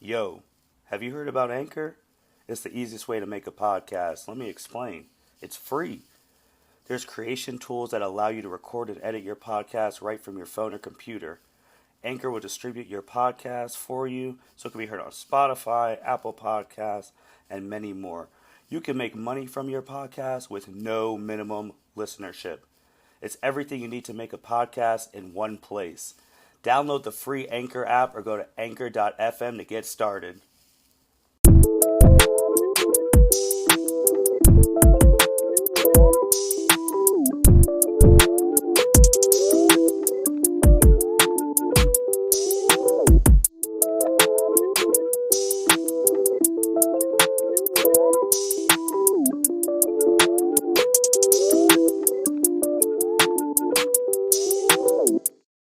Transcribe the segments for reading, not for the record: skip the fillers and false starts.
Yo, have you heard about Anchor? It's the easiest way to make a podcast. Let me explain. It's free. There's creation tools that allow you to record and edit your podcast right from your phone or computer. Anchor will distribute your podcast for you so it can be heard on Spotify, Apple Podcasts, and many more. You can make money from your podcast with no minimum listenership. It's everything you need to make a podcast in one place. Download the free Anchor app or go to anchor.fm to get started.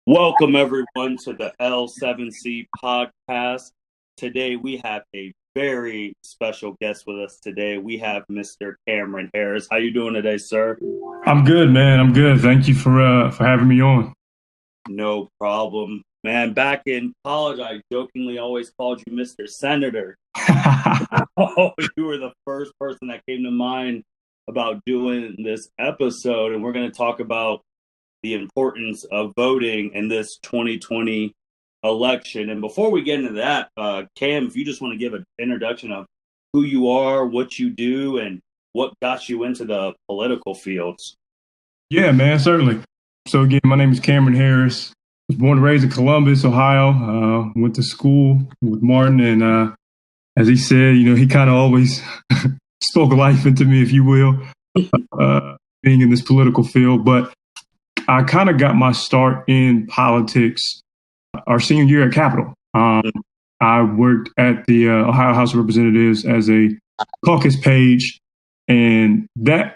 Welcome, everyone, to the L7C podcast. Today, we have a very special guest with us today. We have Mr. Camren Harris. How you doing today, sir? I'm good, man. I'm good. Thank you for having me on. No problem. Man, back in college, I jokingly always called you Mr. Senator. Oh, you were the first person that came to mind about doing this episode, and we're going to talk about the importance of voting in this 2020 election. And before we get into that, Cam, if you just want to give an introduction of who you are, what you do, and what got you into the political fields. Yeah, man, certainly. So again, my name is Camren Harris. I was born and raised in Columbus, Ohio. Went to school with Martin, and as he said, he kind of always spoke life into me, if you will, being in this political field. But I kind of got my start in politics our senior year at Capitol. I worked at the Ohio House of Representatives as a caucus page, and that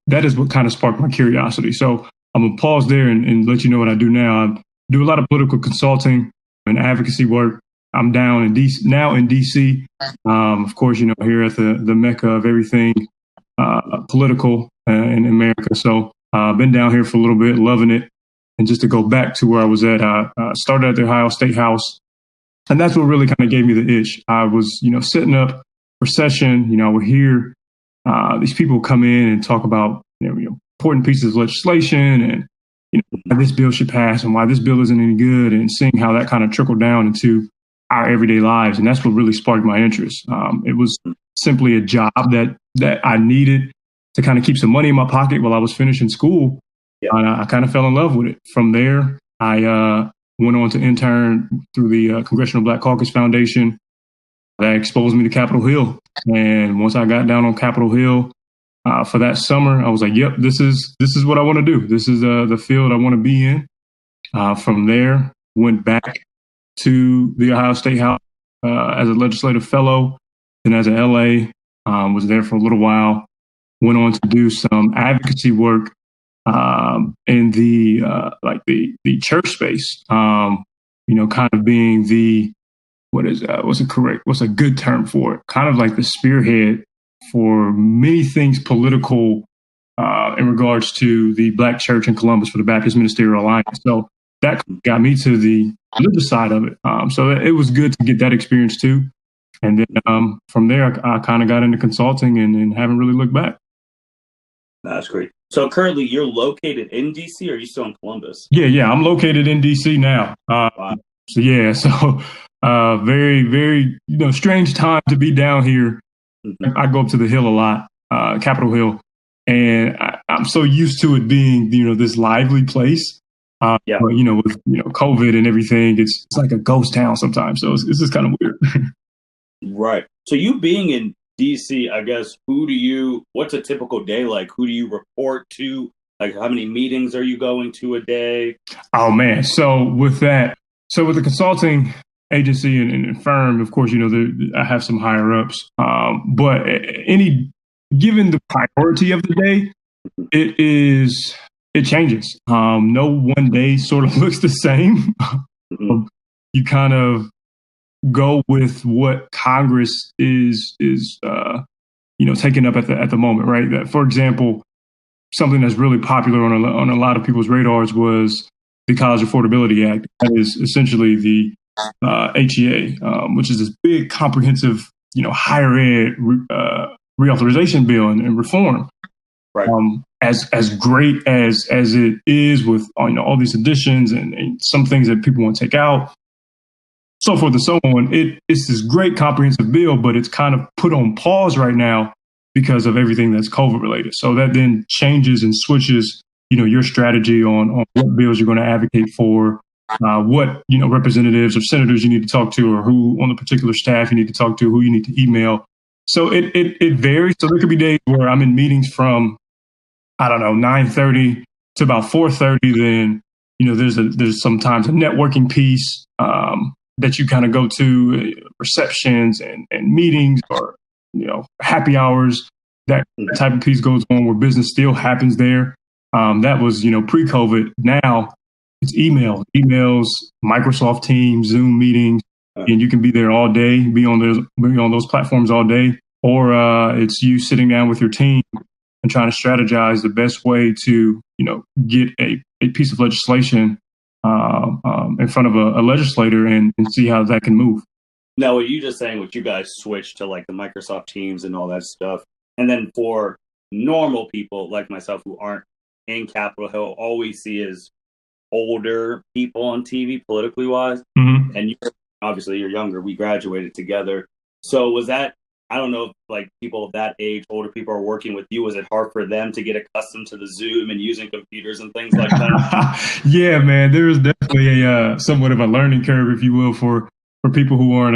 is what kind of sparked my curiosity. So I'm gonna pause there and let you know what I do now. I do a lot of political consulting and advocacy work. I'm down in DC now in DC. Of course, here at the mecca of everything political in America. So I've been down here for a little bit, loving it. And just to go back to where I was at, I started at the Ohio State House. And that's what really kind of gave me the itch. I was, setting up for session. I would hear these people come in and talk about important pieces of legislation and why this bill should pass and why this bill isn't any good, and seeing how that kind of trickled down into our everyday lives. And that's what really sparked my interest. It was simply a job that I needed to kind of keep some money in my pocket while I was finishing school. Yeah. And I kind of fell in love with it. From there, I went on to intern through the Congressional Black Caucus Foundation. That exposed me to Capitol Hill. And once I got down on Capitol Hill for that summer, I was like, yep, this is what I want to do. This is the field I want to be in. From there, went back to the Ohio State House as a legislative fellow, and as an LA, was there for a little while. Went on to do some advocacy work in the church space. Kind of being what's a good term for it? Kind of like the spearhead for many things political in regards to the Black church in Columbus for the Baptist Ministerial Alliance. So that got me to the other side of it. So it was good to get that experience too. And then from there, I kind of got into consulting and haven't really looked back. That's great. So currently you're located in DC, or are you still in Columbus? Yeah. I'm located in DC now. Wow. So very, very, strange time to be down here. Mm-hmm. I go up to the Hill a lot, Capitol Hill, and I'm so used to it being, this lively place. But, with, COVID and everything, it's like a ghost town sometimes. So it's just kind of weird. Right. So you being in DC, I guess, what's a typical day like? Who do you report to? Like, how many meetings are you going to a day? Oh, man. So with the consulting agency and firm, of course, I have some higher ups. But given the priority of the day, it changes. No one day sort of looks the same. Mm-hmm. You kind of go with what Congress is taking up at the moment, right? That, for example, something that's really popular on a lot of people's radars was the College Affordability Act. That is essentially the HEA, which is this big, comprehensive, higher ed reauthorization bill and reform. Right. As great as it is with all these additions and some things that people want to take out, so forth and so on, it's this great comprehensive bill, but it's kind of put on pause right now because of everything that's COVID related. So that then changes and switches, your strategy on what bills you're going to advocate for, what representatives or senators you need to talk to, or who on the particular staff you need to talk to, who you need to email. So it varies. So there could be days where I'm in meetings from 9:30 to about 4:30. Then there's sometimes a networking piece that you kind of go to, receptions and meetings, or happy hours. That type of piece goes on where business still happens there. That was pre-COVID. Now it's emails, Microsoft Teams, Zoom meetings, and you can be there all day, be on those platforms all day, or it's you sitting down with your team and trying to strategize the best way to get a piece of legislation in front of a legislator and see how that can move. Now, what you just saying, what you guys switched to like the Microsoft Teams and all that stuff, and then for normal people like myself who aren't in Capitol Hill, all we see is older people on TV, politically wise, and obviously you're younger. We graduated together, so was that? I don't know if like people of that age, older people are working with you. Was it hard for them to get accustomed to the Zoom and using computers and things like that? Yeah, man, there is definitely a somewhat of a learning curve, if you will, for people who aren't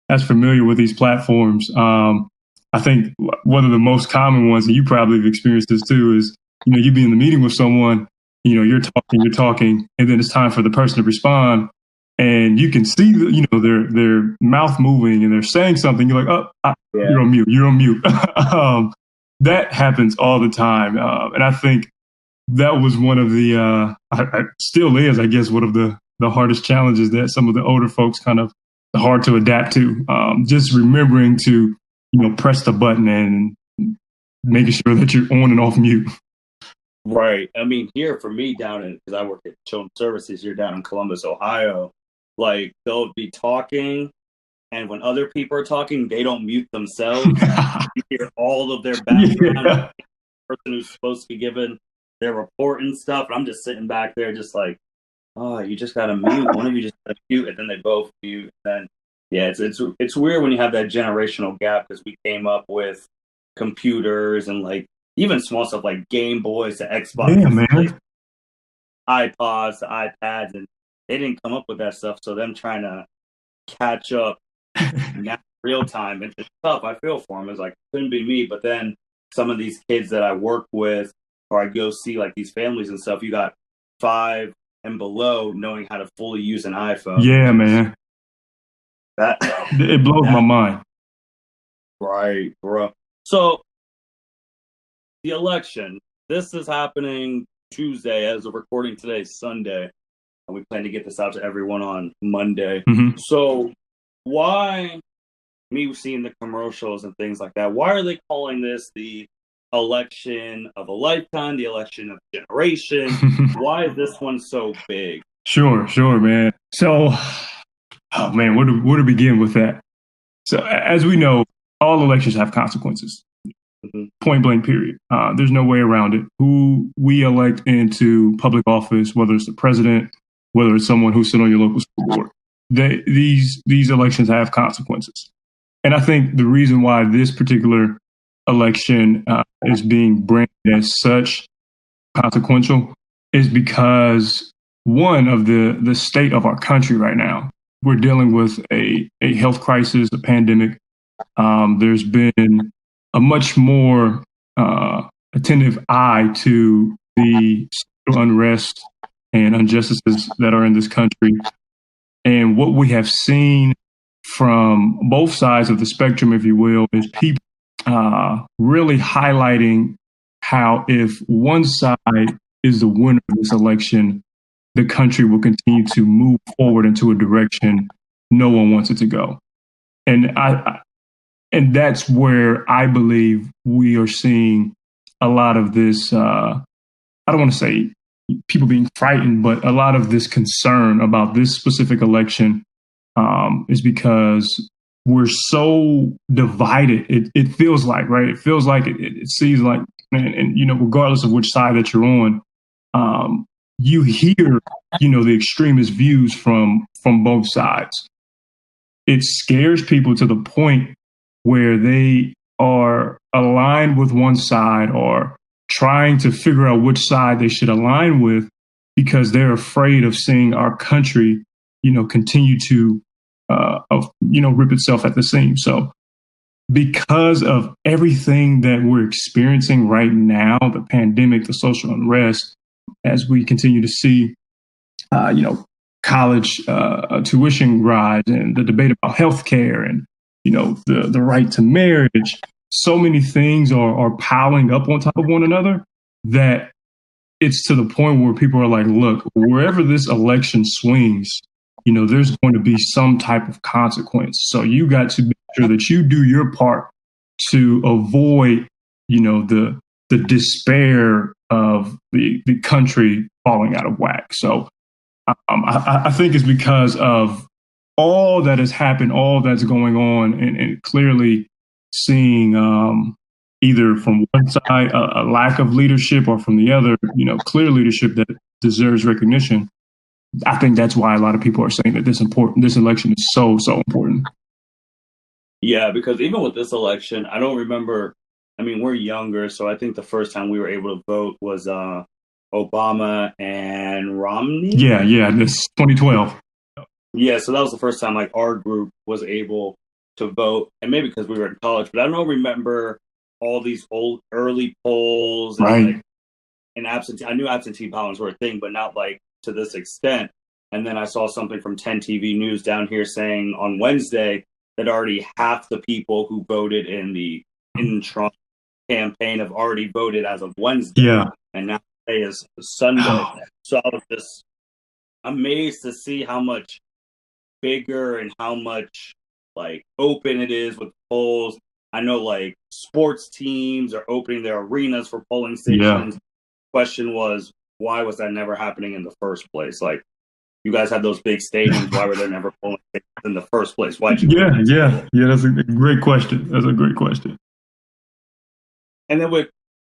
as familiar with these platforms. I think one of the most common ones, and you probably have experienced this too, is you be in the meeting with someone, you're talking, and then it's time for the person to respond. And you can see, their mouth moving, and they're saying something. You're like, oh, you're on mute. You're on mute. That happens all the time, and I think that was one of the, still is, I guess, one of the hardest challenges that some of the older folks kind of hard to adapt to. Just remembering to, press the button and making sure that you're on and off mute. Right. I mean, here for me because I work at Children's Services here down in Columbus, Ohio. Like, they'll be talking, and when other people are talking, they don't mute themselves. You hear all of their background. The person who's supposed to be given their report and stuff. And I'm just sitting back there just like, oh, you just got to mute. One of you just got to mute, and then they both mute. And then, it's weird when you have that generational gap, because we came up with computers and, like, even small stuff like Game Boys to Xbox, like iPods to iPads, and they didn't come up with that stuff. So them trying to catch up now real time, it's tough. I feel for them. It's like, couldn't be me. But then some of these kids that I work with, or I go see, like these families and stuff, you got 5 and below knowing how to fully use an iPhone. Yeah, man. It blows my mind. Right, bro. So the election, this is happening Tuesday as of recording today, Sunday. And we plan to get this out to everyone on Monday. So why, me seeing the commercials and things like that, why are they calling this the election of a lifetime, the election of a generation? Why is this one so big? Sure, man. So, oh man, where to begin with that? So, as we know, all elections have consequences. Point blank, period. There's no way around it. Who we elect into public office, whether it's the president, whether it's someone who's sitting on your local school board, these elections have consequences. And I think the reason why this particular election is being branded as such consequential is because, one, of the state of our country right now. We're dealing with a health crisis, a pandemic. There's been a much more attentive eye to the social unrest and injustices that are in this country. And what we have seen from both sides of the spectrum, if you will, is people really highlighting how if one side is the winner of this election, the country will continue to move forward into a direction no one wants it to go. And and that's where I believe we are seeing a lot of this, I don't want to say people being frightened, but a lot of this concern about this specific election is because we're so divided. It feels like, right? It feels like it seems like, and regardless of which side that you're on, you hear, the extremist views from both sides. It scares people to the point where they are aligned with one side or trying to figure out which side they should align with because they're afraid of seeing our country, continue to, rip itself at the seams. So because of everything that we're experiencing right now, the pandemic, the social unrest, as we continue to see, college tuition rise and the debate about healthcare and, the right to marriage, so many things are piling up on top of one another that it's to the point where people are like, look, wherever this election swings, there's going to be some type of consequence. So you got to make sure that you do your part to avoid, the despair of the country falling out of whack. So I think it's because of all that has happened, all that's going on, and clearly seeing either from one side a lack of leadership or from the other, clear leadership that deserves recognition. I think that's why a lot of people are saying that this election is so important. Yeah, because even with this election, I don't remember. I mean, we're younger, so I think the first time we were able to vote was Obama and Romney. Yeah, this 2012. Yeah, so that was the first time like our group was able to vote, and maybe because we were in college, but I don't remember all these old early polls and right. and absentee. I knew absentee ballots were a thing, but not like to this extent. And then I saw something from 10 TV News down here saying on Wednesday that already half the people who voted in Trump campaign have already voted as of Wednesday. Yeah. And now today is Sunday. So I was just amazed to see how much bigger and how much like open it is with polls. I know like sports teams are opening their arenas for polling stations. Yeah. Question was, why was that never happening in the first place? Like, you guys had those big stadiums. Why were there never polling stations in the first place? Why'd you? Yeah. That's a great question. And then we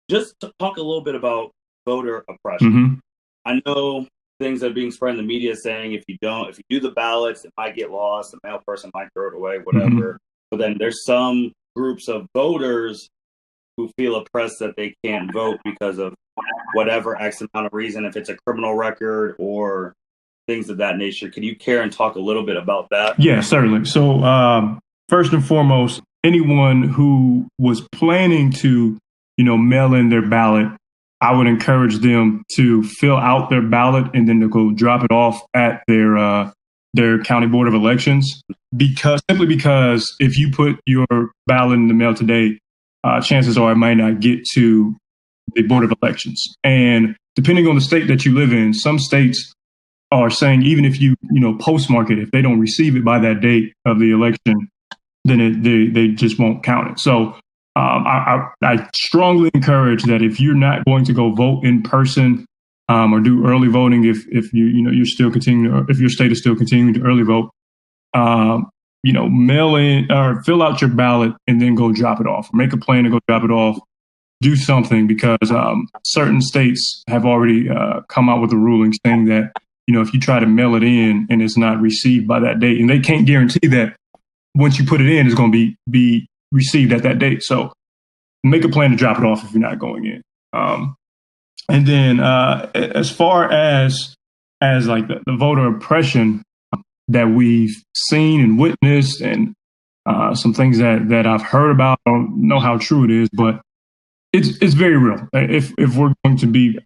just talk a little bit about voter oppression. Mm-hmm. I know things are being spread in the media saying if you do the ballots, it might get lost. The mail person might throw it away, whatever. Mm-hmm. But then there's some groups of voters who feel oppressed that they can't vote because of whatever X amount of reason, if it's a criminal record or things of that nature. Can you care and talk a little bit about that? Yeah, certainly. So first and foremost, anyone who was planning to, mail in their ballot, I would encourage them to fill out their ballot and then to go drop it off at their county board of elections. Simply because if you put your ballot in the mail today, chances are it might not get to the board of elections. And depending on the state that you live in, some states are saying even if you postmark it, if they don't receive it by that date of the election, then they just won't count it. So I strongly encourage that if you're not going to go vote in person or do early voting, if you're still continuing, or if your state is still continuing to early vote, mail in or fill out your ballot and then go drop it off. Make a plan to go drop it off. Do something, because certain states have already come out with a ruling saying that if you try to mail it in and it's not received by that date, and they can't guarantee that once you put it in, it's going to be received at that date. So make a plan to drop it off if you're not going in. And then as far as like the voter oppression that we've seen and witnessed, and some things that I've heard about, I don't know how true it is, but it's very real. If we're going to be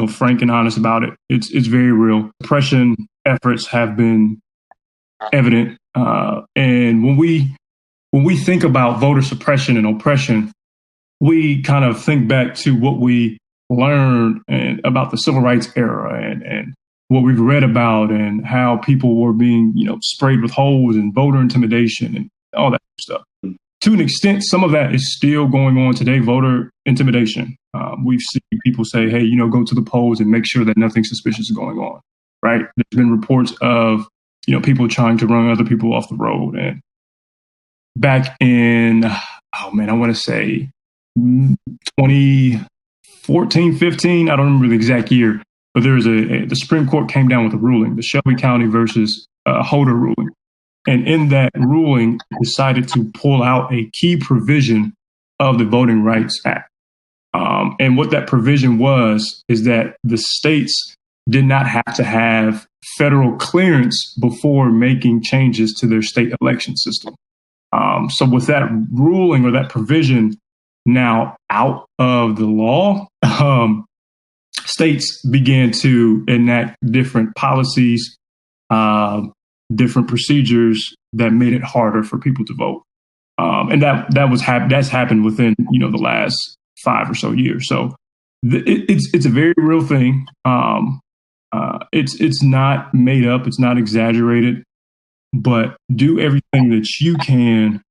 frank and honest about it, it's very real. Oppression efforts have been evident, and when we think about voter suppression and oppression, we kind of think back to what we learned about the civil rights era and what we've read about, and how people were being sprayed with holes and voter intimidation and all that stuff. To an extent, some of that is still going on today, voter intimidation. We've seen people say, hey, go to the polls and make sure that nothing suspicious is going on, right? There's been reports of people trying to run other people off the road. And back in, I want to say 2014, 15, I don't remember the exact year, but there was the Supreme Court came down with a ruling, the Shelby County versus Holder ruling. And in that ruling, decided to pull out a key provision of the Voting Rights Act. And what that provision is that the states did not have to have federal clearance before making changes to their state election system. So with that ruling or that provision now out of the law, states began to enact different policies, different procedures that made it harder for people to vote. And that's happened within, the last 5 or so years. So it's a very real thing. It's not made up. It's not exaggerated, but do everything that you can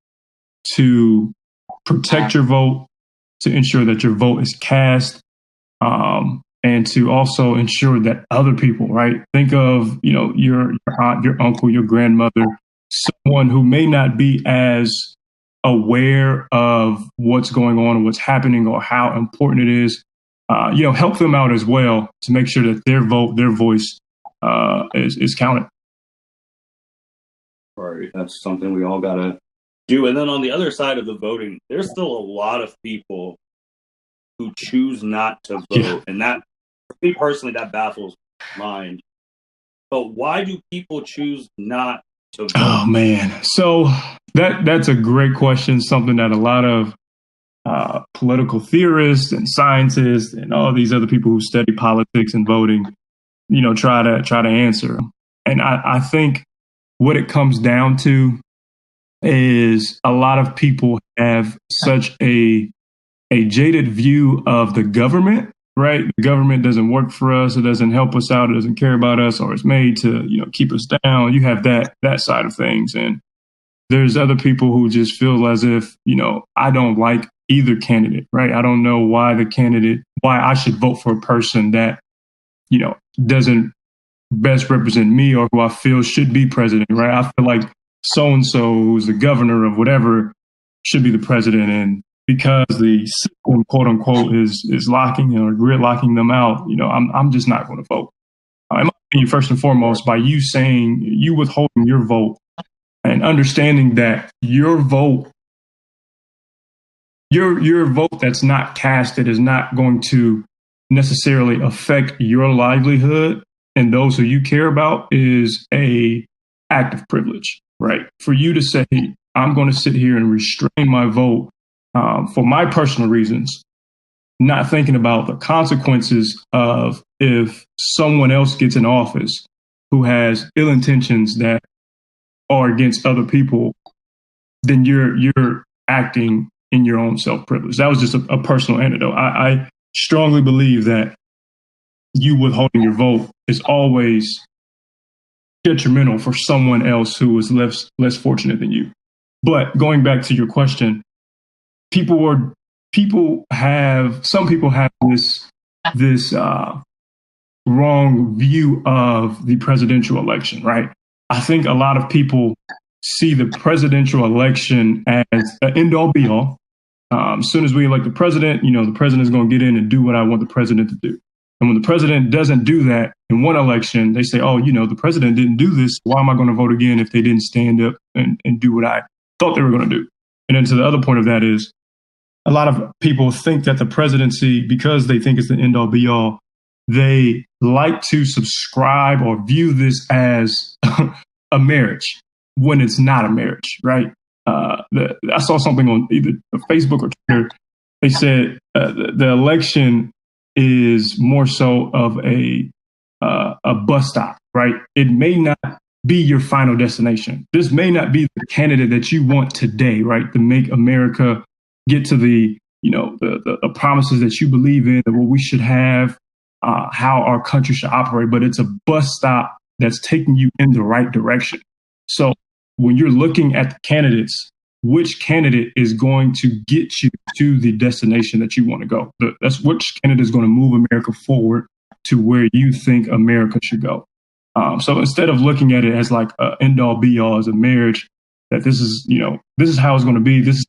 to protect your vote, to ensure that your vote is cast, and to also ensure that other people, right? Think of, your aunt, your uncle, your grandmother, someone who may not be as aware of what's going on and what's happening or how important it is. Help them out as well to make sure that their voice is counted. Right. That's something we all got to do. And then on the other side of the voting, there's still a lot of people who choose not to vote. Yeah. And that, for me personally, that baffles my mind. But why do people choose not to vote? Oh, man. So that's a great question. Something that a lot of political theorists and scientists and all these other people who study politics and voting, try to answer. And I think what it comes down to is a lot of people have such a jaded view of the government, right? The government doesn't work for us. It doesn't help us out. It doesn't care about us, or it's made to, keep us down. You have that side of things. And there's other people who just feel as if, I don't like either candidate, right? I don't know why I should vote for a person that, doesn't best represent me or who I feel should be president, right? I feel like so-and-so who's the governor of whatever should be the president. And because the system, quote unquote, is locking or gridlocking them out, I'm just not going to vote. In my opinion, first and foremost, by you withholding your vote and understanding that your vote that's not casted is not going to necessarily affect your livelihood and those who you care about is a act of privilege, right? For you to say, I'm going to sit here and restrain my vote for my personal reasons, not thinking about the consequences of if someone else gets in office who has ill intentions that are against other people, then you're acting in your own self-privilege. That was just a personal anecdote. I strongly believe that you withholding your vote is always detrimental for someone else who is less fortunate than you. But going back to your question, some people have this wrong view of the presidential election, right? I think a lot of people see the presidential election as an end-all be-all. As soon as we elect the president, the president is going to get in and do what I want the president to do. And when the president doesn't do that in one election, they say, oh, the president didn't do this. Why am I going to vote again if they didn't stand up and do what I thought they were going to do? And then to the other point of that is a lot of people think that the presidency, because they think it's the end all be all, they like to subscribe or view this as a marriage when it's not a marriage, right? I saw something on either Facebook or Twitter. They said the election is more so of a bus stop, right? It may not be your final destination. This may not be the candidate that you want today, right? To make America get to the promises that you believe in, what we should have, how our country should operate. But it's a bus stop that's taking you in the right direction. So when you're looking at the candidates, which candidate is going to get you to the destination that you want to go? That's which candidate is going to move America forward to where you think America should go. So instead of looking at it as like a end all be all as a marriage, that this is how it's going to be. This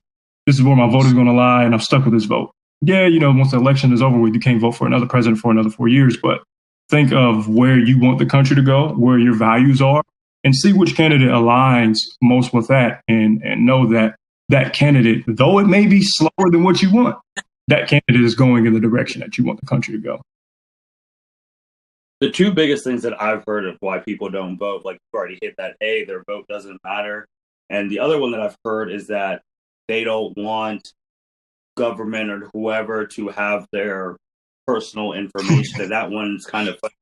is where my vote is going to lie, and I'm stuck with this vote. Yeah, once the election is over with, you can't vote for another president for another 4 years. But think of where you want the country to go, where your values are, and see which candidate aligns most with that, and know that candidate, though it may be slower than what you want, that candidate is going in the direction that you want the country to go. The two biggest things that I've heard of why people don't vote, like you already hit that, A, their vote doesn't matter. And the other one that I've heard is that they don't want government or whoever to have their personal information. And that one's kind of funny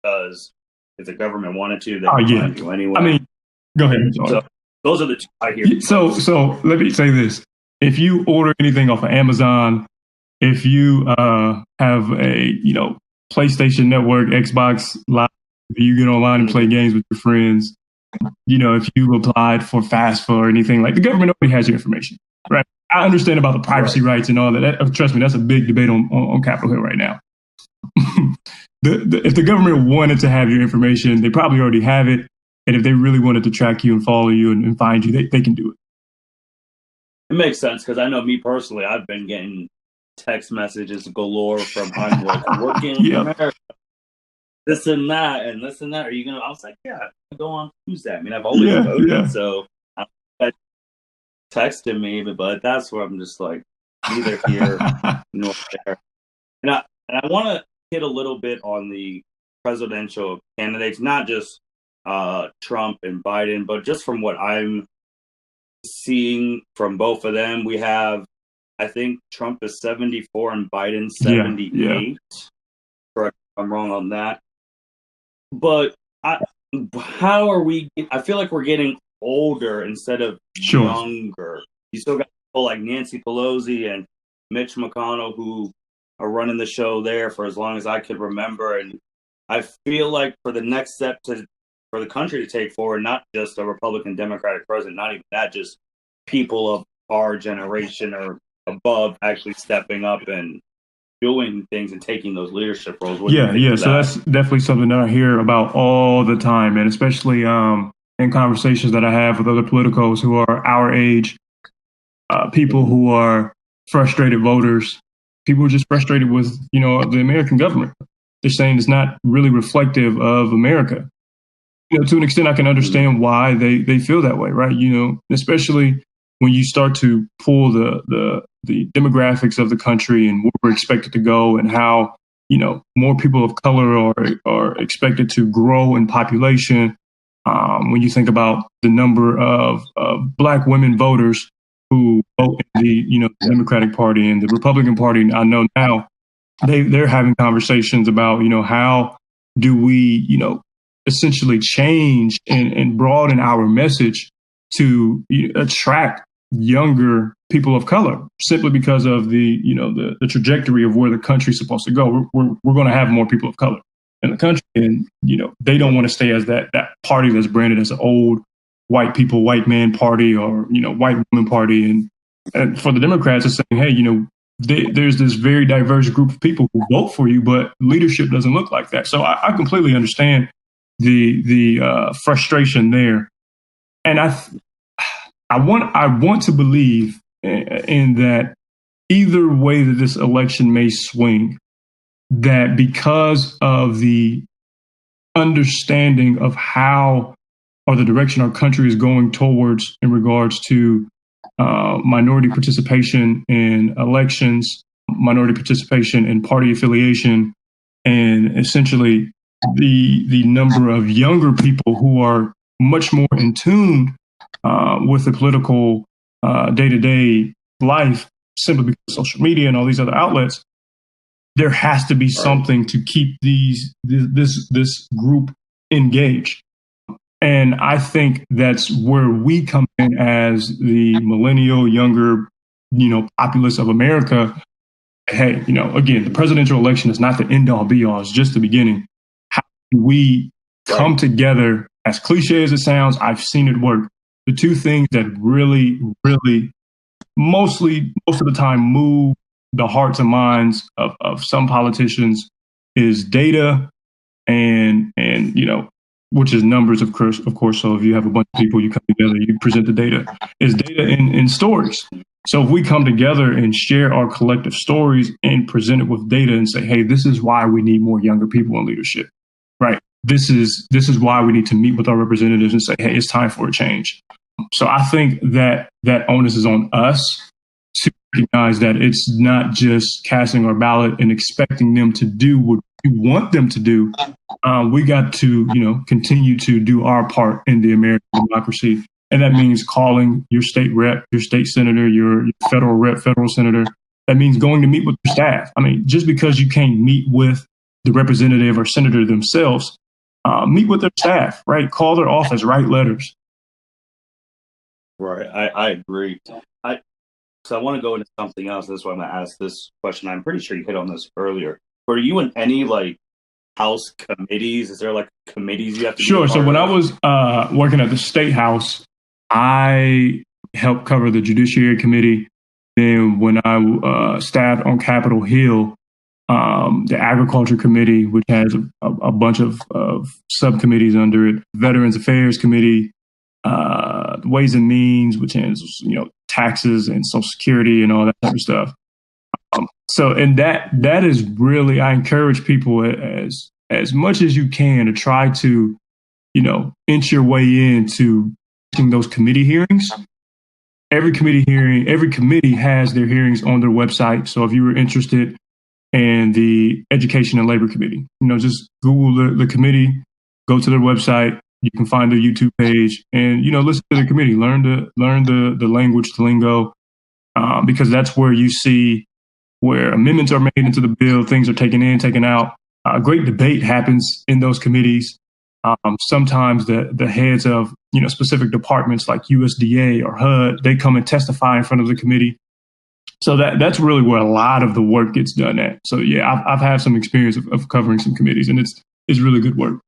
because if the government wanted to, they could find you anyway. I mean, go ahead. So those are the two I hear. So let me say this. If you order anything off of Amazon, if you have a, PlayStation Network, Xbox Live, if you get online and play games with your friends, if you applied for FAFSA or anything, like the government already has your information, right? I understand about the privacy rights and all that. Trust me, that's a big debate on Capitol Hill right now. If the government wanted to have your information, they probably already have it. And if they really wanted to track you and follow you and find you, they can do it. It makes sense because I know me personally, I've been getting text messages galore from I'm like working in America, this and that. Are you gonna? I was like, yeah, I'll go on Tuesday. I mean, I've always voted, so I texted me, but that's where I'm just like neither here nor there. And I want to hit a little bit on the presidential candidates, not just Trump and Biden, but just from what I'm seeing from both of them. We have, I think Trump is 74 and Biden 78. Yeah. Correct if I'm wrong on that. But how are we? I feel like we're getting older instead of younger. You still got people like Nancy Pelosi and Mitch McConnell who are running the show there for as long as I could remember. And I feel like for the next step for the country to take forward, not just a Republican Democratic president, not even that, just people of our generation or above actually stepping up and doing things and taking those leadership roles. So that's definitely something that I hear about all the time, and especially in conversations that I have with other politicos who are our age, people who are frustrated voters, people who are just frustrated with the American government. They're saying it's not really reflective of America. To an extent, I can understand why they feel that way, right? Especially when you start to pull the demographics of the country and where we're expected to go and how, more people of color are expected to grow in population. When you think about the number of Black women voters who vote in the Democratic Party and the Republican Party, I know now they're having conversations about, how do we, essentially change and broaden our message to attract younger people of color, simply because of the trajectory of where the country's supposed to go. We're going to have more people of color in the country, and they don't want to stay as that party that's branded as an old white people, white man party, or white woman party. And for the Democrats, it's saying, hey, there's this very diverse group of people who vote for you, but leadership doesn't look like that. So I completely understand the frustration there, and I want to believe in that either way that this election may swing, that because of the understanding of how or the direction our country is going towards in regards to minority participation in elections, minority participation in party affiliation, and essentially the number of younger people who are much more in tune with the political day-to-day life, simply because of social media and all these other outlets, there has to be something to keep this group engaged. And I think that's where we come in as the millennial, younger, populace of America. Hey, again, the presidential election is not the end all be all. It's just the beginning. How do we come together? As cliche as it sounds, I've seen it work. The two things that really, really, most of the time move the hearts and minds of some politicians is data and which is numbers, of course. So if you have a bunch of people, you come together, you present the data. Is data in stories. So if we come together and share our collective stories and present it with data and say, hey, this is why we need more younger people in leadership, right? This is why we need to meet with our representatives and say, hey, it's time for a change. So I think that onus is on us to recognize that it's not just casting our ballot and expecting them to do what we want them to do. We got to, continue to do our part in the American democracy. And that means calling your state rep, your state senator, your federal rep, federal senator. That means going to meet with your staff. I mean, just because you can't meet with the representative or senator themselves, meet with their staff, right? Call their office, write letters. Right. I agree. So I want to go into something else. That's why I'm going to ask this question. I'm pretty sure you hit on this earlier. Were you in any House committees? Is there committees you have to? Sure. So when I was working at the State House, I helped cover the Judiciary Committee. Then when I staffed on Capitol Hill, the Agriculture Committee, which has a bunch of subcommittees under it, Veterans Affairs Committee, Ways and Means, which handles taxes and Social Security and all that type of stuff. And that is really, I encourage people as much as you can to try to, inch your way into those committee hearings. Every committee has their hearings on their website. So if you were interested in the Education and Labor Committee, just Google the committee, go to their website. You can find their YouTube page and, listen to the committee, learn the language, the lingo, because that's where you see where amendments are made into the bill, things are taken in, taken out. Great debate happens in those committees. Sometimes the heads of, specific departments like USDA or HUD, they come and testify in front of the committee. So that's really where a lot of the work gets done at. So yeah, I've had some experience of covering some committees, and it's really good work.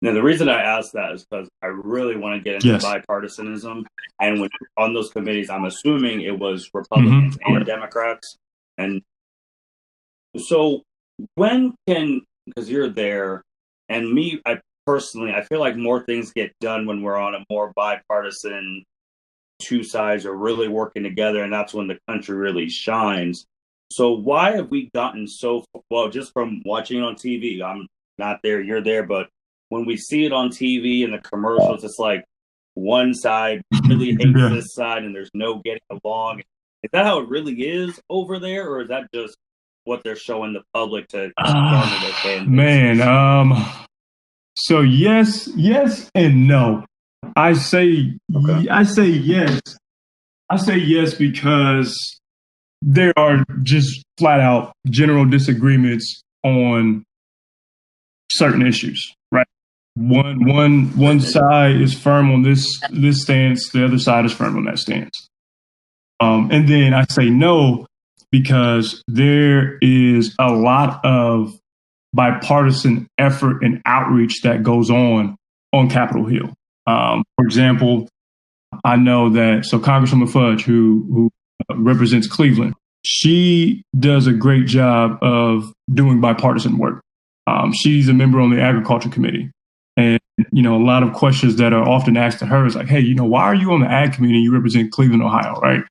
Now, the reason I asked that is because I really want to get into bipartisanism. And when on those committees, I'm assuming it was Republicans and Democrats. And so because you're there, and me, I feel like more things get done when we're on a more bipartisan, two sides are really working together, and that's when the country really shines. So why have we gotten so, well, just from watching it on TV, I'm not there, you're there, but when we see it on TV and the commercials, it's like one side really hates this side and there's no getting along. Is that how it really is over there, or is that just what they're showing the public to garner their fan base? Man, so yes and no. I say yes. I say yes because there are just flat out general disagreements on certain issues, right? One side is firm on this stance, the other side is firm on that stance. And then I say no because there is a lot of bipartisan effort and outreach that goes on Capitol Hill. For example, I know that Congresswoman Fudge, who represents Cleveland, she does a great job of doing bipartisan work. She's a member on the Agriculture Committee. And, a lot of questions that are often asked to her is like, hey, why are you on the Ag Committee and you represent Cleveland, Ohio, right?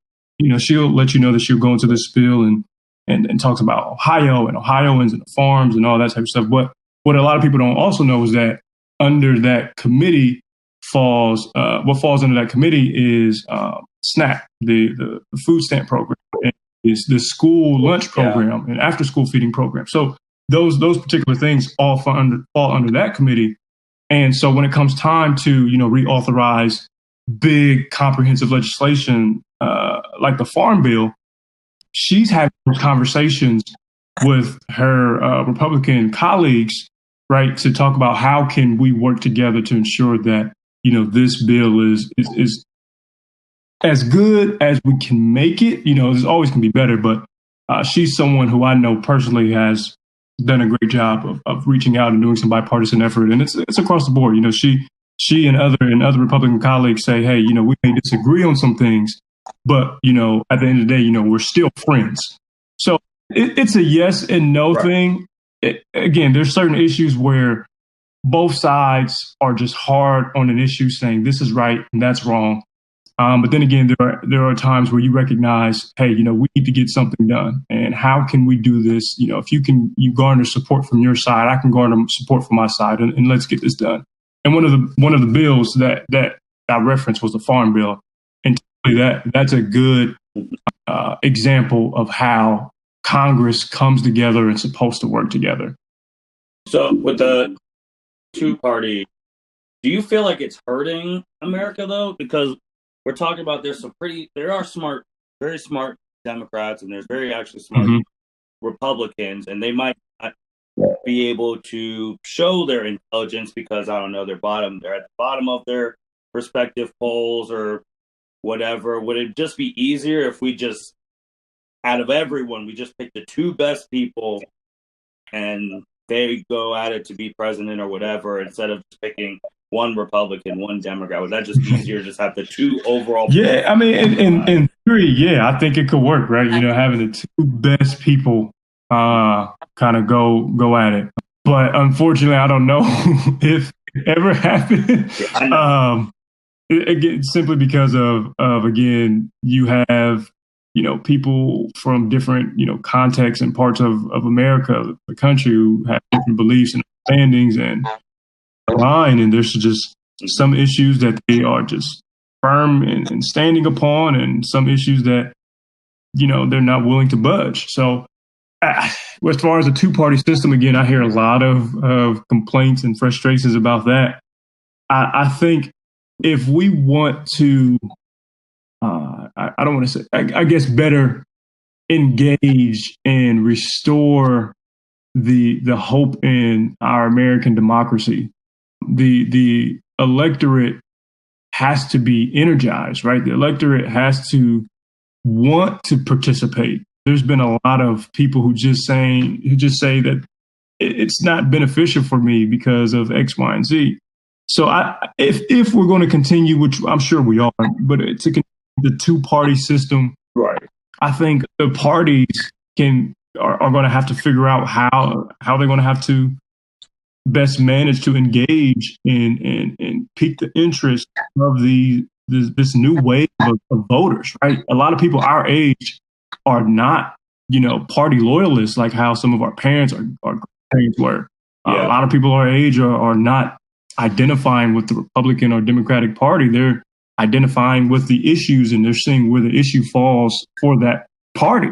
She'll let you know that she'll go into this spiel and talks about Ohio and Ohioans and the farms and all that type of stuff. But what a lot of people don't also know is that under that committee falls under that committee is SNAP, the food stamp program, and is the school lunch program and after school feeding program. So those particular things all fall under that committee. And so when it comes time to reauthorize big comprehensive legislation like the Farm Bill, she's having conversations with her Republican colleagues, right, to talk about how can we work together to ensure that this bill is as good as we can make it. There's always can be better, but she's someone who I know personally has done a great job of reaching out and doing some bipartisan effort, and it's across the board. She and other Republican colleagues say, hey, we may disagree on some things, but at the end of the day, we're still friends. So it's a yes and no thing. Again, there's certain issues where both sides are just hard on an issue, saying this is right and that's wrong. But then again, there are times where you recognize, hey, we need to get something done. And how can we do this? If you garner support from your side, I can garner support from my side, and let's get this done. And one of the bills that I referenced was the Farm Bill, and that's a good example of how Congress comes together and supposed to work together. So with the two-party, do you feel like it's hurting America though? Because we're talking about there are smart, very smart Democrats, and there's very actually smart Republicans, and they might not be able to show their intelligence because they're at the bottom of their respective polls or whatever. Would it just be easier if we just, out of everyone, we just pick the two best people and they go at it to be president or whatever, instead of just picking one Republican, one Democrat? Would that just be easier to just have the two overall? Yeah, I mean, in theory, yeah, I think it could work, right? Having the two best people kind of go at it. But unfortunately, I don't know if it ever happened. Again, simply because of again, you have people from different contexts and parts of America, the country, who have different beliefs and understandings and line, and there's just some issues that they are just firm and standing upon, and some issues that they're not willing to budge. So as far as the two-party system, again, I hear a lot of complaints and frustrations about that. I think if we want to, I don't want to say, I guess, better engage and restore the hope in our American democracy, the electorate has to be energized, right? The electorate has to want to participate. There's been a lot of people who just say that it's not beneficial for me because of X, Y, and Z. So if we're going to continue, which I'm sure we are, but to continue the two-party system, right? I think the parties are going to have to figure out how they're going to have to best manage to engage and pique the interest of this new wave of voters, right? A lot of people our age are not, party loyalists like how some of our parents or grandparents were. A lot of people our age are not identifying with the Republican or Democratic Party. They're identifying with the issues, and they're seeing where the issue falls for that party.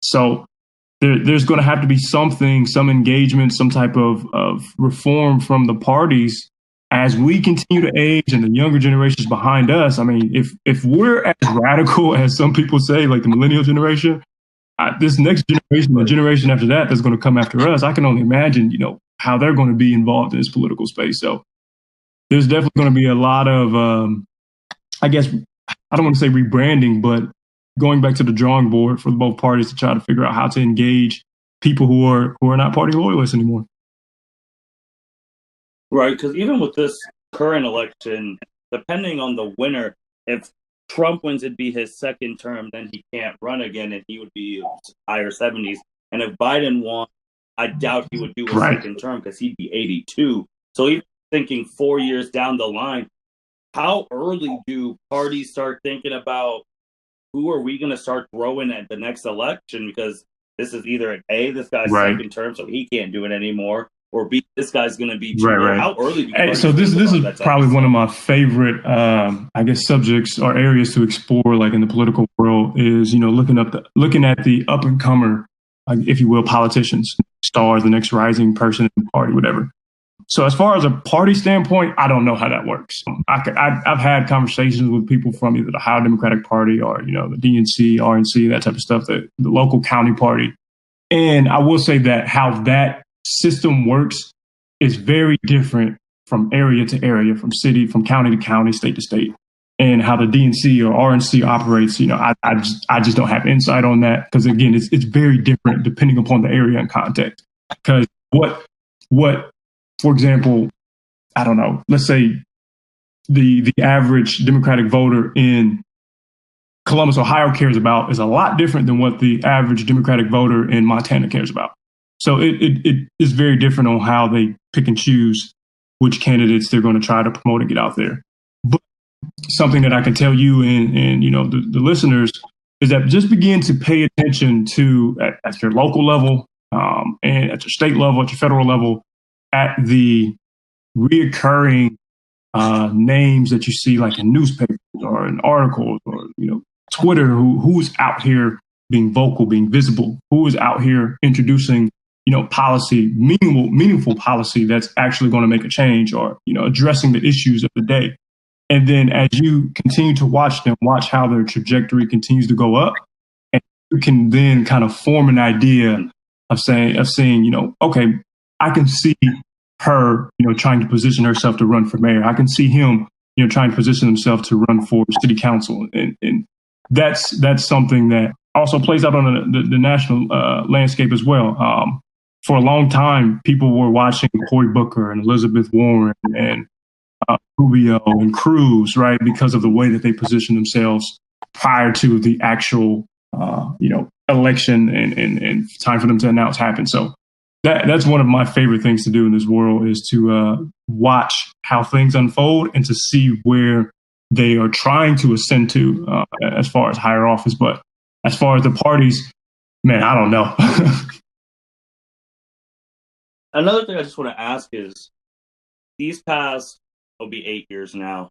So there's going to have to be some engagement, some type of reform from the parties as we continue to age and the younger generations behind us. I mean, if we're as radical as some people say, like the millennial generation, this next generation, the generation after that, that's going to come after us, I can only imagine, how they're going to be involved in this political space. So there's definitely going to be a lot of, I guess, I don't want to say rebranding, but going back to the drawing board for both parties to try to figure out how to engage people who are not party loyalists anymore. Right, because even with this current election, depending on the winner, if Trump wins, it'd be his second term, then he can't run again, and he would be higher 70s. And if Biden won, I doubt he would do a second term because he'd be 82. So even thinking 4 years down the line, how early do parties start thinking about who are we going to start throwing at the next election? Because this is either this guy's second term, so he can't do it anymore, or B, this guy's going to be too old. How early do you so this is probably one of my favorite, I guess, subjects or areas to explore, like in the political world, is looking at the up and comer, if you will, politicians, stars, the next rising person in the party, whatever. So as far as a party standpoint, I don't know how that works. I've had conversations with people from either the Ohio Democratic Party or, the DNC, RNC, that type of stuff, the local county party. And I will say that how that system works is very different from area to area, from county to county, state to state. And how the DNC or RNC operates, I just don't have insight on that because, again, it's very different depending upon the area and context. Because what for example, I don't know, let's say the average Democratic voter in Columbus, Ohio cares about is a lot different than what the average Democratic voter in Montana cares about. So it is very different on how they pick and choose which candidates they're going to try to promote and get out there. But something that I can tell you and the listeners is that just begin to pay attention to at your local level and at your state level, at your federal level, at the reoccurring names that you see like in newspapers or in articles or Twitter, who's out here being vocal, being visible, who is out here introducing policy, meaningful policy that's actually going to make a change or addressing the issues of the day. And then as you continue to watch them, watch how their trajectory continues to go up, and you can then kind of form an idea of saying, okay, I can see her, trying to position herself to run for mayor. I can see him, trying to position himself to run for city council. And that's something that also plays out on the national landscape as well. For a long time, people were watching Cory Booker and Elizabeth Warren and Rubio and Cruz, right, because of the way that they positioned themselves prior to the actual, election and time for them to announce happened. So that's one of my favorite things to do in this world is to watch how things unfold and to see where they are trying to ascend to as far as higher office. But as far as the parties, man, I don't know. Another thing I just want to ask is these past, it'll be 8 years now,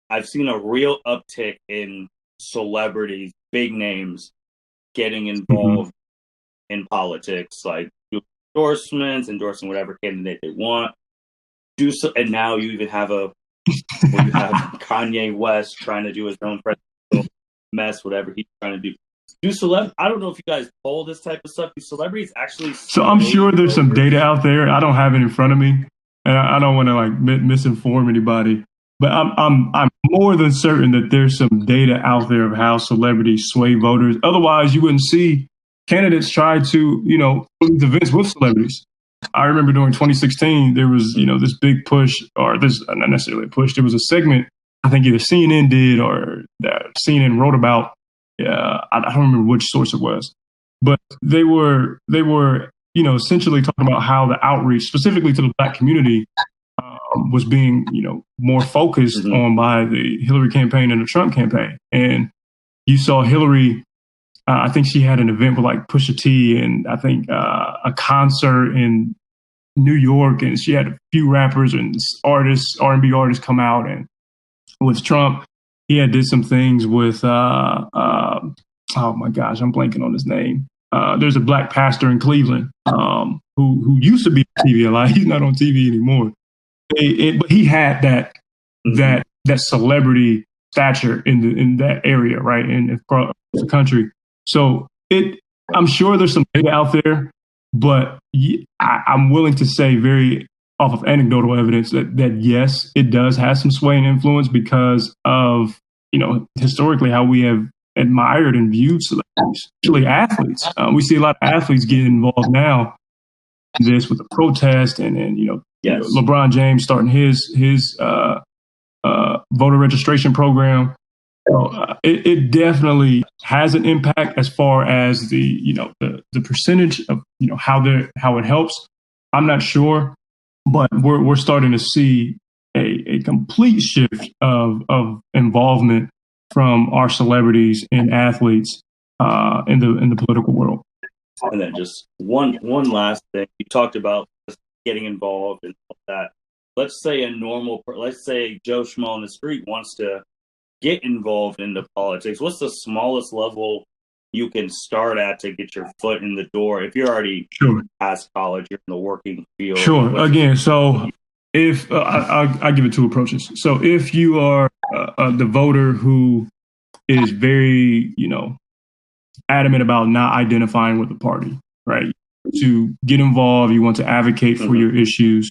I've seen a real uptick in celebrities, big names, getting involved in politics, like endorsements, endorsing whatever candidate they want. And now you even have Kanye West trying to do his own presidential mess, whatever he's trying to do. I don't know if you guys poll this type of stuff. Do celebrities actually? So I'm sure there's some data out there. I don't have it in front of me, and I don't want to misinform anybody. But I'm more than certain that there's some data out there of how celebrities sway voters. Otherwise, you wouldn't see candidates try to these events with celebrities. I remember during 2016 there was this big push, or this not necessarily a push. There was a segment I think either CNN did or CNN wrote about. I don't remember which source it was, but they were essentially talking about how the outreach, specifically to the Black community, was being more focused on by the Hillary campaign and the Trump campaign. And you saw Hillary, I think she had an event with like Pusha T and I think a concert in New York, and she had a few rappers and artists, R&B artists come out. And with Trump, he had did some things with oh my gosh, I'm blanking on his name. There's a Black pastor in Cleveland who used to be on TV a lot. He's not on TV anymore. But he had that celebrity stature in that area, right, in across the country. So I'm sure there's some data out there, but I'm willing to say, very off of anecdotal evidence, that yes, it does have some sway and influence because of historically how we have admired and viewed celebrities, especially athletes. We see a lot of athletes get involved now in this with the protest, and yes. LeBron James starting his voter registration program. It definitely has an impact as far as the percentage of how it helps. I'm not sure, but we're starting to see a complete shift of involvement from our celebrities and athletes in the political world. And then just one last thing, you talked about getting involved and all that. Let's say Joe Schmo on the street wants to get involved into politics. What's the smallest level you can start at to get your foot in the door if you're already past college, you're in the working field? Sure. Again, so if I give it two approaches. So if you are the voter who is very adamant about not identifying with the party, right? To get involved, you want to advocate for your issues.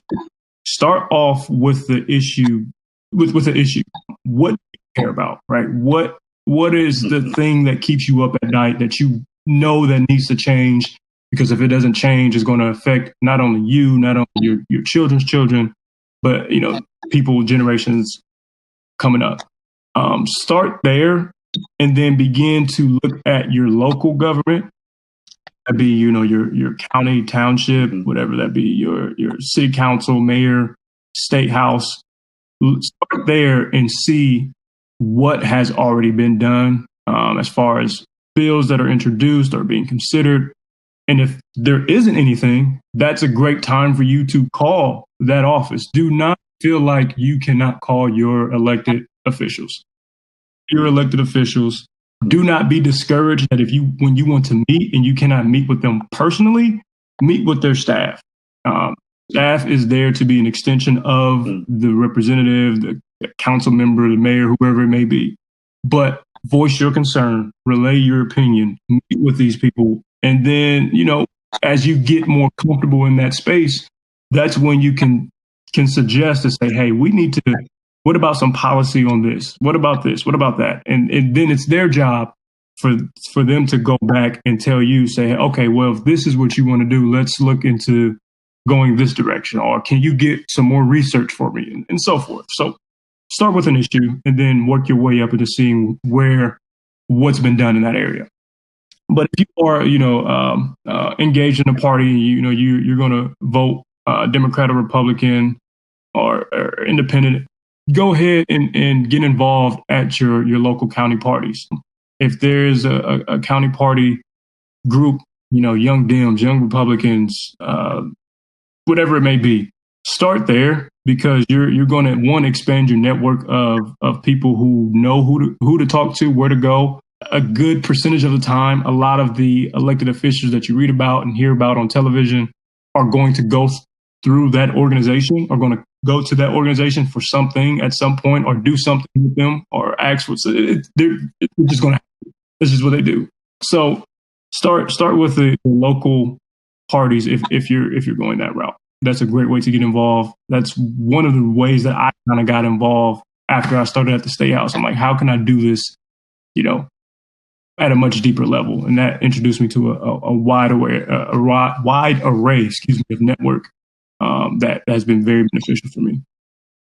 Start off with the issue. With the issue, what do you care about, right? What is the thing that keeps you up at night that that needs to change? Because if it doesn't change, it's going to affect not only you, not only your children's children, but people, generations coming up. Start there, and then begin to look at your local government that be, your county, township, whatever that be, your city council, mayor, state house. Start there and see what has already been done as far as bills that are introduced or being considered. And if there isn't anything, that's a great time for you to call that office. Do not feel like you cannot call your elected officials. Your elected officials, do not be discouraged that when you want to meet and you cannot meet with them personally, meet with their staff. Staff is there to be an extension of the representative, the council member, the mayor, whoever it may be. But voice your concern, relay your opinion, meet with these people. And then, as you get more comfortable in that space, that's when you can suggest to say, hey, we need to, what about some policy on this? What about this? What about that? And then it's their job for them to go back and tell you, say, okay, well, if this is what you want to do, let's look into going this direction, or can you get some more research for me, and so forth. So start with an issue and then work your way up into seeing what's been done in that area. But if you are, engaged in a party, you're going to vote Democrat or Republican or independent, go ahead and get involved at your local county parties. If there's a county party group, young Dems, young Republicans, whatever it may be, start there, because you're going to, one, expand your network of people who know who to talk to, where to go. A good percentage of the time, a lot of the elected officials that you read about and hear about on television are going to go through that organization, are going to go to that organization for something at some point, or do something with them, or ask for it. They're just going to happen. This is what they do. So start with the local parties if you're going that route. That's a great way to get involved. That's one of the ways that I kind of got involved after I started at the State House. I'm like, how can I do this, at a much deeper level? And that introduced me to a wide array, of network that has been very beneficial for me.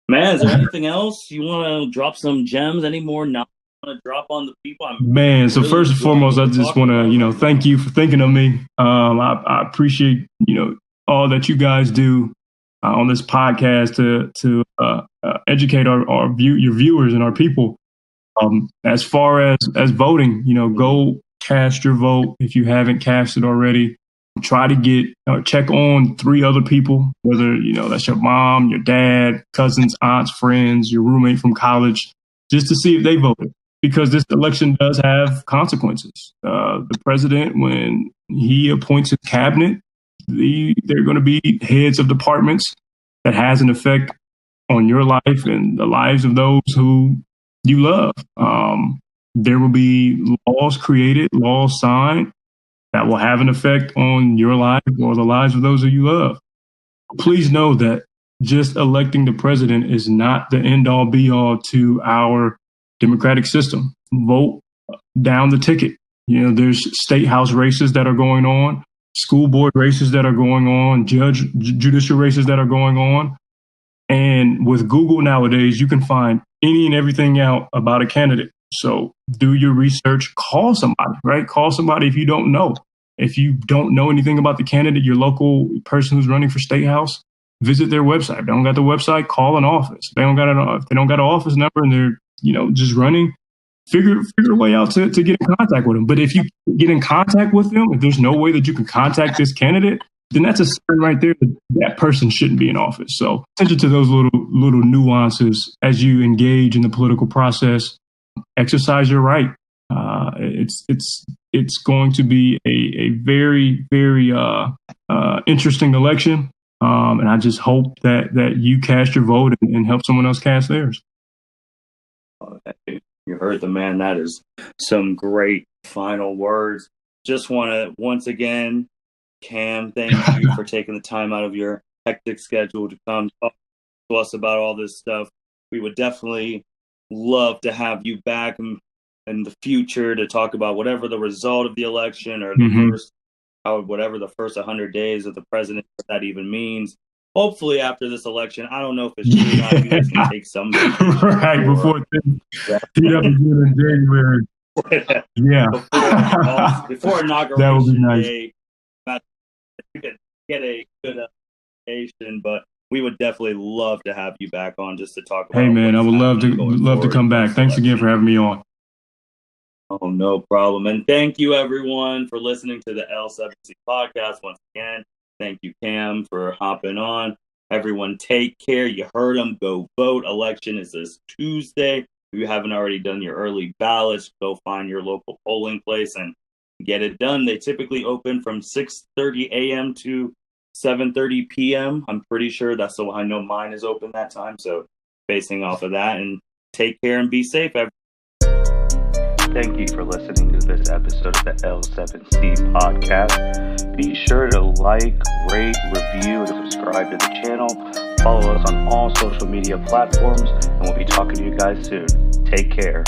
Man, is there anything else you want to drop some gems? Any more now you want to drop on the people? Man, so really, first and foremost, I just want to, thank you for thinking of me. I appreciate, all that you guys do on this podcast to educate your viewers and our people. As far as voting, go cast your vote if you haven't cast it already. Try to check on 3 other people, whether, that's your mom, your dad, cousins, aunts, friends, your roommate from college, just to see if they voted, because this election does have consequences. The president, when he appoints his cabinet, they're going to be heads of departments that has an effect on your life and the lives of those who you love. There will be laws created, laws signed that will have an effect on your life or the lives of those who you love. Please know that just electing the president is not the end all be all to our democratic system. Vote down the ticket. There's state house races that are going on, school board races that are going on, judicial races that are going on. And with Google nowadays, you can find any and everything out about a candidate. So do your research, call somebody, right? Call somebody if you don't know. If you don't know anything about the candidate, your local person who's running for state house, visit their website. If they don't got the website, call an office. If they don't got an office number and they're, just running, figure a way out to get in contact with them. But if you get in contact with them, if there's no way that you can contact this candidate, then that's a sign right there that person shouldn't be in office. So attention to those little nuances as you engage in the political process. Exercise your right. It's going to be a very, very interesting election, and I just hope that you cast your vote and help someone else cast theirs. You heard the man. That is some great final words. Just want to once again, Cam, thank you for taking the time out of your hectic schedule to come talk to us about all this stuff. We would definitely love to have you back in the future to talk about whatever the result of the election or whatever the first 100 days of the president, what that even means. Hopefully after this election, I don't know if it's true or not, you guys can take some right before in January. Yeah. Before inauguration that would be nice. day. could get a good application, but we would definitely love to have you back on just to talk about. Hey man, I would love to come back. Thanks again for having me on. Oh, no problem. And thank you everyone for listening to the L7C podcast once again. Thank you, Cam, for hopping on. Everyone take care. You heard them. Go vote. Election is this Tuesday. If you haven't already done your early ballots, go find your local polling place and get it done. They typically open from 6:30 a.m. to 7:30 p.m. I'm pretty sure that's the one. I know mine is open that time. So basing off of that, and take care and be safe, everyone. Thank you for listening to this episode of the L7C podcast. Be sure to like, rate, review, and subscribe to the channel. Follow us on all social media platforms, and we'll be talking to you guys soon. Take care.